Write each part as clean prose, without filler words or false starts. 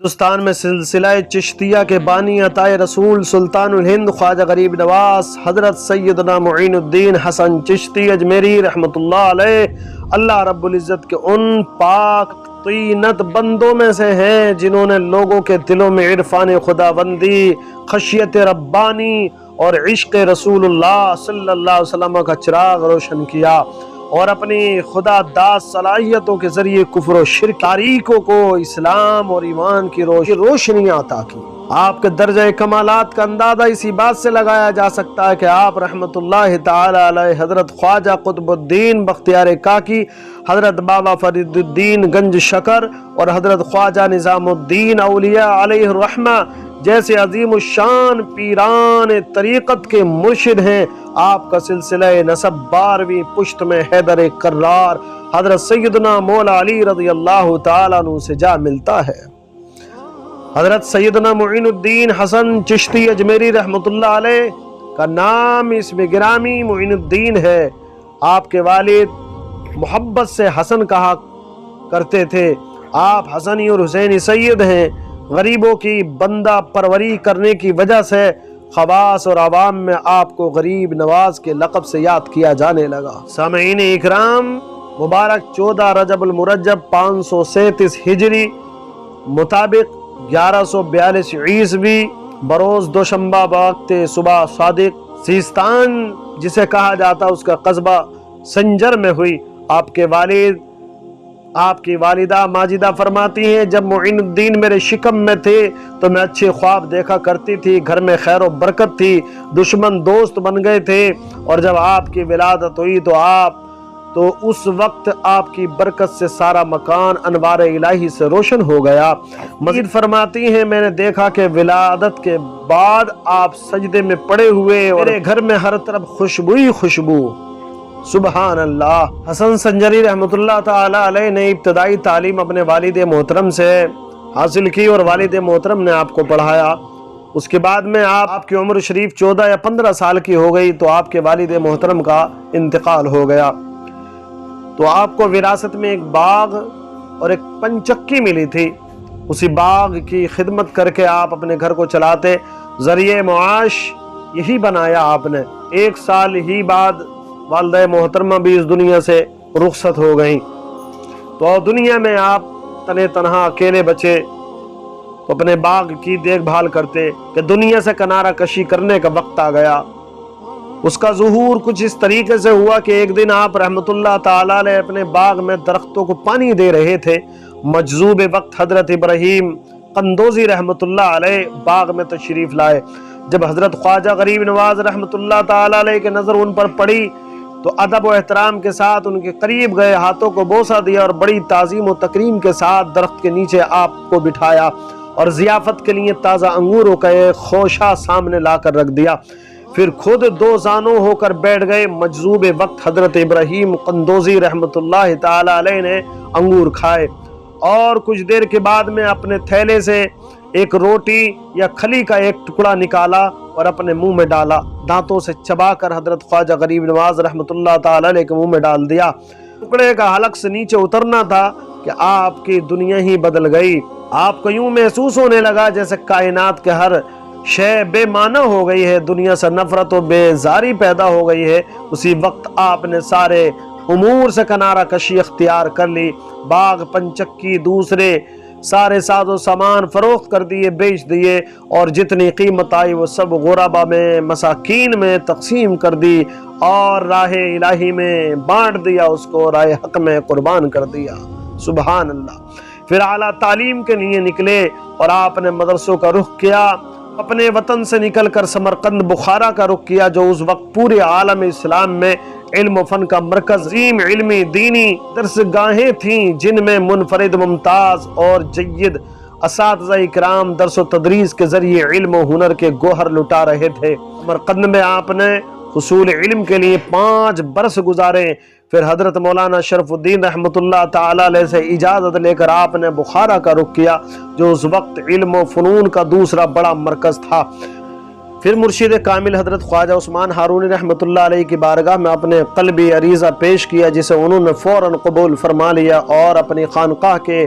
ہندوستان میں سلسلہ چشتیہ کے بانی عطا رسول سلطان الہند خواجہ غریب نواز حضرت سیدنا معین الدین حسن چشتی اجمیری رحمۃ اللہ علیہ اللہ رب العزت کے ان پاک طینت بندوں میں سے ہیں جنہوں نے لوگوں کے دلوں میں عرفان خداوندی، خشیت ربانی اور عشق رسول اللہ صلی اللہ علیہ وسلم کا چراغ روشن کیا اور اپنی خدا داد صلاحیتوں کے ذریعے کفر و شرک تاریکوں کو اسلام اور ایمان کی روشنی عطا کی۔ آپ کے درجہ کمالات کا اندازہ اسی بات سے لگایا جا سکتا ہے کہ آپ رحمت اللہ تعالی علیہ حضرت خواجہ قطب الدین بختیار کاکی، حضرت بابا فرید الدین گنج شکر اور حضرت خواجہ نظام الدین اولیاء علیہ الرحمہ جیسے عظیم الشان پیران طریقت کے مرشد ہیں۔ آپ کا سلسلہ نسب 12ویں پشت میں حیدر کرار حضرت سیدنا مولا علی رضی اللہ تعالیٰ عنہ سے جا ملتا ہے۔ حضرت سیدنا معین الدین حسن چشتی اجمیری رحمۃ اللہ علیہ کا نام اسم گرامی معین الدین ہے۔ آپ کے والد محبت سے حسن کہا کرتے تھے۔ آپ حسنی اور حسینی سید ہیں۔ غریبوں کی بندہ پروری کرنے کی وجہ سے خواص اور عوام میں آپ کو غریب نواز کے لقب سے یاد کیا جانے لگا۔ سامعین اکرام، مبارک 14 رجب المرجب 537 ہجری مطابق 1142 عیسوی بروز دوشنبہ وقت صبح صادق سیستان جسے کہا جاتا اس کا قصبہ سنجر میں ہوئی۔ آپ کی والدہ ماجدہ فرماتی ہیں، جب معین الدین میرے شکم میں تھے تو میں اچھے خواب دیکھا کرتی تھی، گھر میں خیر و برکت تھی، دشمن دوست بن گئے تھے، اور جب آپ کی ولادت ہوئی تو اس وقت آپ کی برکت سے سارا مکان انوار الہی سے روشن ہو گیا۔ مزید فرماتی ہیں، میں نے دیکھا کہ ولادت کے بعد آپ سجدے میں پڑے ہوئے اور میرے گھر میں ہر طرف خوشبو۔ سبحان اللہ۔ حسن سنجری رحمۃ اللہ تعالی علیہ نے ابتدائی تعلیم اپنے والد محترم سے حاصل کی اور والد محترم نے آپ کو پڑھایا۔ اس کے بعد میں آپ کی عمر شریف 14 یا 15 سال کی ہو گئی تو آپ کے والد محترم کا انتقال ہو گیا، تو آپ کو وراثت میں ایک باغ اور ایک پنچکی ملی تھی۔ اسی باغ کی خدمت کر کے آپ اپنے گھر کو چلاتے، ذریعہ معاش یہی بنایا آپ نے۔ 1 سال ہی بعد والدہ محترمہ بھی اس دنیا سے رخصت ہو گئیں، تو دنیا میں آپ تنے تنہا اکیلے بچے تو اپنے باغ کی دیکھ بھال کرتے کہ دنیا سے کنارہ کشی کرنے کا وقت آ گیا۔ اس کا ظہور کچھ اس طریقے سے ہوا کہ ایک دن آپ رحمت اللہ تعالی علیہ اپنے باغ میں درختوں کو پانی دے رہے تھے۔ مجذوب وقت حضرت ابراہیم قندوزی رحمت اللہ علیہ باغ میں تشریف لائے۔ جب حضرت خواجہ غریب نواز رحمت اللہ تعالی علیہ کی نظر ان پر پڑی تو ادب و احترام کے ساتھ ان کے قریب گئے، ہاتھوں کو بوسہ دیا اور بڑی تعظیم و تکریم کے ساتھ درخت کے نیچے آپ کو بٹھایا اور ضیافت کے لیے تازہ انگوروں کا ایک خوشہ سامنے لا کر رکھ دیا۔ پھر خود 2 زانوں ہو کر بیٹھ گئے۔ مجذوب وقت حضرت ابراہیم قندوزی رحمت اللہ تعالی علیہ نے انگور کھائے اور کچھ دیر کے بعد میں اپنے تھیلے سے ایک روٹی یا کھلی کا ایک ٹکڑا نکالا اور اپنے منہ میں ڈالا، دانتوں سے چبا کر حضرت خواجہ غریب نواز رحمت اللہ تعالی علیہ کے منہ میں ڈال دیا۔ ٹکڑے کا حلق سے نیچے اترنا تھا کہ آپ کی دنیا ہی بدل گئی۔ آپ کو یوں محسوس ہونے لگا جیسے کائنات کے ہر شے بے معنی ہو گئی ہے، دنیا سے نفرت و بیزاری پیدا ہو گئی ہے۔ اسی وقت آپ نے سارے امور سے کنارہ کشی اختیار کر لی، باغ، پنچکی، دوسرے سارے ساز و سامان فروخت کر دیے، بیچ دیے، اور جتنی قیمت آئی وہ سب غربا میں، مساکین میں تقسیم کر دی اور راہ الہی میں بانٹ دیا، اس کو راہ حق میں قربان کر دیا۔ سبحان اللہ۔ پھر اعلیٰ تعلیم کے لیے نکلے اور آپ نے مدرسوں کا رخ کیا، اپنے وطن سے نکل کر سمرقند بخارا کا رخ کیا جو اس وقت پورے عالم اسلام میں علم و فن کا مرکز، عظیم علمی دینی درسگاہیں تھیں جن میں منفرد، ممتاز اور جید اساتذہ اکرام درس و تدریس کے ذریعے علم و ہنر کے گوہر لٹا رہے تھے۔ سمرقند میں آپ نے حصول علم کے لیے 5 برس گزارے۔ پھر حضرت مولانا شرف الدین رحمت اللہ تعالی علیہ سے اجازت لے کر آپ نے بخارا کا رخ کیا جو اس وقت علم و فنون کا دوسرا بڑا مرکز تھا۔ پھر مرشد کامل حضرت خواجہ عثمان ہارونی رحمت اللہ علیہ کی بارگاہ میں اپنے قلبی عریضہ پیش کیا جسے انہوں نے فوراً قبول فرما لیا اور اپنی خانقاہ کے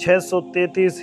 633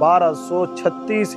1236